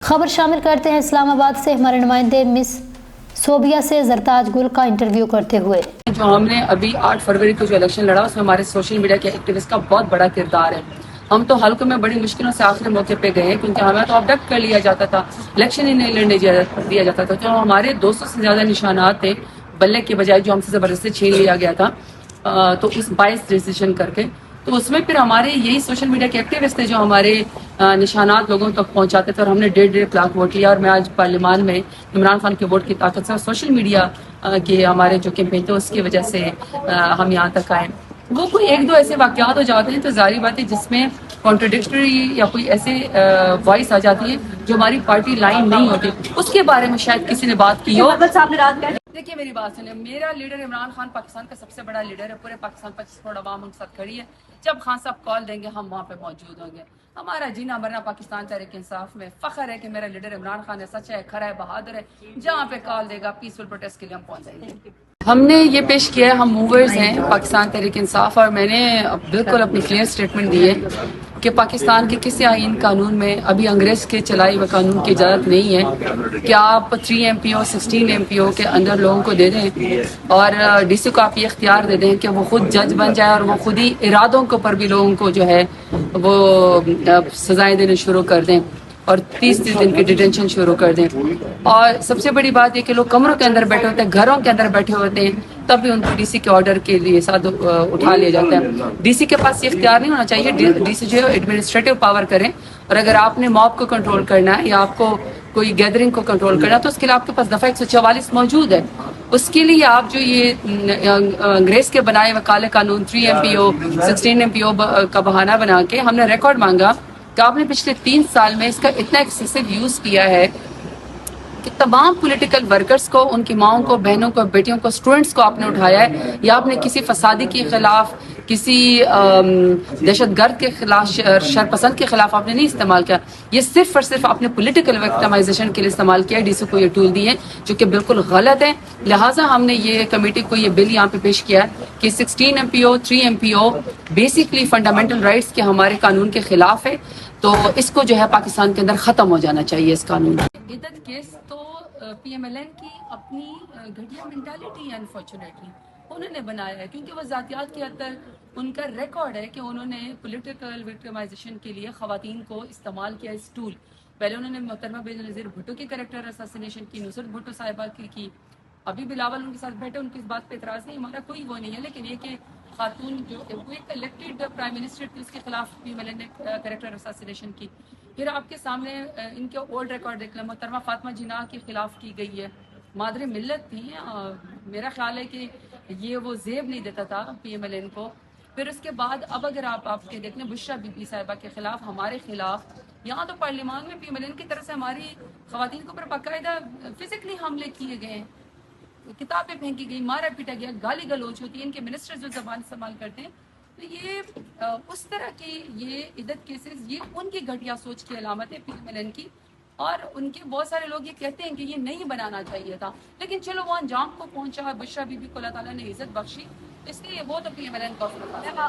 خبر شامل کرتے ہیں اسلام آباد سے ہمارے نمائندے مس صوبیہ سے زرتاج گل کا انٹرویو کرتے ہوئے۔ جو ہم نے ابھی 8 فروری کو جو الیکشن لڑا اس میں ہمارے سوشل میڈیا کے ایکٹیوسٹ کا بہت بڑا کردار ہے۔ ہم تو حلقوں میں بڑی مشکلوں سے آخری موقع پہ گئے کیونکہ ہمیں تو ابڈکٹ کر لیا جاتا تھا، الیکشن ہی نہیں لڑنے دیا جاتا تھا۔ تو ہمارے 200 سے زیادہ نشانات تھے بلے کے بجائے جو ہم سے زبردستی چھین لیا گیا تھا، تو اس باعث ڈیسیشن کر کے تو اس میں پھر ہمارے یہی سوشل میڈیا کے ایکٹیوسٹ تھے جو ہمارے نشانات لوگوں تک پہنچاتے تھے، اور ہم نے 1.5 لاکھ ووٹ لیا۔ اور میں آج پارلیمان میں عمران خان کے ووٹ کی طاقت سے اور سوشل میڈیا کے ہمارے جو کیمپین تھے اس کی وجہ سے ہم یہاں تک آئے۔ وہ کوئی 1-2 ایسے واقعات ہو جاتے ہیں تو ظاہری بات ہے جس میں کانٹرڈکٹری یا کوئی ایسے وائس آ جاتی ہے جو ہماری پارٹی لائن نہیں ہوتی، اس کے بارے میں شاید کسی نے بات کی ہو۔ دیکھیے میری بات سنیں، میرا لیڈر عمران خان پاکستان کا سب سے بڑا لیڈر ہے، پورے پاکستان 25 کروڑ عوام ان کے ساتھ کھڑی ہے۔ جب خان صاحب کال دیں گے ہم وہاں پہ موجود ہوں گے۔ ہمارا جینا مرنا پاکستان تحریک انصاف میں فخر ہے کہ میرا لیڈر عمران خان ہے، سچا ہے، کھرا ہے، بہادر ہے، جہاں پہ کال دے گا پیسفل پروٹیسٹ کے لیے ہم پہنچ جائیں گے۔ ہم نے یہ پیش کیا ہے، ہم موورز ہیں پاکستان تحریک انصاف، اور میں نے بالکل اپنی کلیئر سٹیٹمنٹ دی ہے کہ پاکستان کے کسی آئین قانون میں ابھی انگریز کے چلائے ہوئے قانون کی اجازت نہیں ہے کہ آپ 3 MPO 16 MPO کے اندر لوگوں کو دے دیں اور ڈی سی کو آپ یہ اختیار دے دیں کہ وہ خود جج بن جائے اور وہ خود ہی ارادوں کے اوپر بھی لوگوں کو جو ہے وہ سزائیں دینے شروع کر دیں اور 30 دن کی ڈیٹینشن شروع کر دیں۔ اور سب سے بڑی بات یہ کہ لوگ کمروں کے اندر بیٹھے ہوتے ہیں، گھروں کے اندر بیٹھے ہوتے ہیں، تب بھی ان کو ڈی سی کے آرڈر کے لیے ساتھ اٹھا لیا جاتا ہے۔ ڈی سی کے پاس یہ اختیار نہیں ہونا چاہیے، ڈی سی جو ہے ایڈمنسٹریٹو پاور کریں، اور اگر آپ نے موب کو کنٹرول کرنا ہے یا آپ کو کوئی گیدرنگ کو کنٹرول کرنا ہے تو اس کے لیے آپ کے پاس دفعہ 144 موجود ہے۔ اس کے لیے آپ جو یہ انگریز کے بنائے ہوئے کالے قانون 3 MPO 16 MPO کا بہانہ بنا کے ہم نے ریکارڈ مانگا کہ آپ نے پچھلے 3 سال میں اس کا اتنا ایکسیسو یوز کیا ہے کہ تمام پولیٹیکل ورکرز کو، ان کی ماؤں کو، بہنوں کو، بیٹیوں کو، اسٹوڈنٹس کو آپ نے اٹھایا ہے، یا آپ نے کسی فسادی کے خلاف، کسی دہشت گرد کے خلاف، شرپسند کے خلاف آپ نے نہیں استعمال کیا، یہ صرف اور صرف آپ نے پولیٹیکل وکٹمائزیشن کے لیے استعمال کیا ہے۔ ڈی سی کو یہ ٹول دی ہے جو کہ بالکل غلط ہے، لہٰذا ہم نے یہ کمیٹی کو یہ بل یہاں پہ پیش کیا ہے کہ 16 MPO 3 MPO basically fundamental rights کے ہمارے قانون کے خلاف ہے، تو اس کو جو ہے پاکستان کے اندر ختم ہو جانا چاہیے اس قانون۔ عدت کیس تو PMLN کی اپنی گھٹیا مینٹالٹی ہے، انفارچونیٹلی انہوں نے بنایا ہے، کیونکہ وہ ذاتیات کے اندر ان کا ریکارڈ ہے کہ انہوں نے پولیٹیکل وکٹمائزیشن کے لیے خواتین کو استعمال کیا اس ٹول۔ پہلے انہوں نے محترمہ بینظیر بھٹو کی کریکٹر اساسینیشن کی، نصرت بھٹو صاحبہ کی، ابھی بلاول ان کے ساتھ بیٹھے، ان کی اس بات پہ اعتراض نہیں، ہمارا کوئی وہ نہیں ہے، لیکن یہ کہ خاتون جو وہ ایک الیکٹڈ پرائم منسٹر تھی اس کے خلاف PMLN نے کریکٹر اساسینیشن کی۔ پھر آپ کے سامنے ان کے اولڈ ریکارڈ دیکھ لیں، محترمہ فاطمہ جناح کے خلاف کی گئی ہے، مادر ملت تھی، میرا خیال ہے کہ یہ وہ زیب نہیں دیتا تھا PMLN کو۔ پھر اس کے بعد اب اگر آپ کے دیکھ لیں بشرا بی بی صاحبہ کے خلاف، ہمارے خلاف، یہاں تو پارلیمان میں PMLN کی طرف سے ہماری خواتین کے اوپر باقاعدہ فزیکلی حملے کیے گئے ہیں، کتابیں پھینکی گئی، مارا پیٹا گیا، گالی گلوچ ہوتی ہے، ان کے منسٹر جو زبان استعمال کرتے ہیں، تو یہ اس طرح کی یہ عدت کیسز یہ ان کی گھٹیا سوچ کی علامت ہے PMLN کی، اور ان کے بہت سارے لوگ یہ کہتے ہیں کہ یہ نہیں بنانا چاہیے تھا، لیکن چلو وہ انجام کو پہنچا، بشرا بی بی کو اللہ تعالیٰ نے عزت بخشی، اس لیے وہ تو PMLN کا